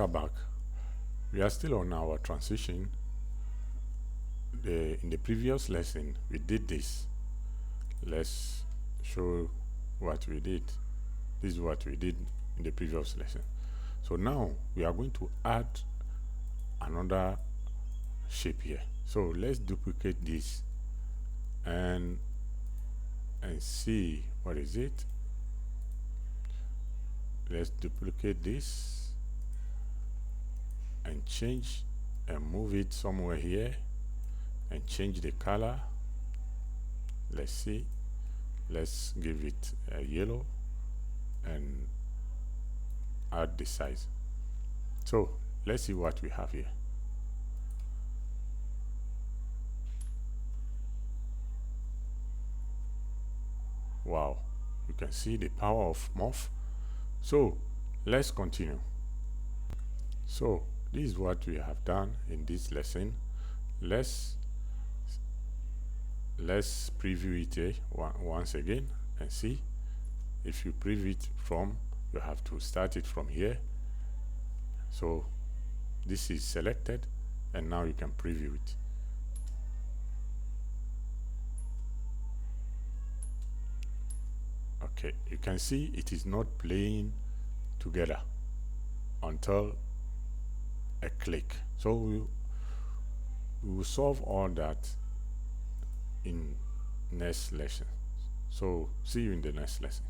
Back. We are still on our transition. In the previous lesson we did this. Let's show what we did. This is what we did in the previous lesson. So now we are going to add another shape here. So let's duplicate this and see what is it. Let's duplicate this and change and move it somewhere here and change the color. Let's see, let's give it a yellow and add the size. So let's see what we have here. Wow, you can see the power of morph. So let's continue. So this is what we have done in this lesson. Let's preview it once again and see. If you preview it from, you have to start it from here. So this is selected and now you can preview it. Okay, you can see it is not playing together until a click. So we will solve all that in next lesson. So see you in the next lesson.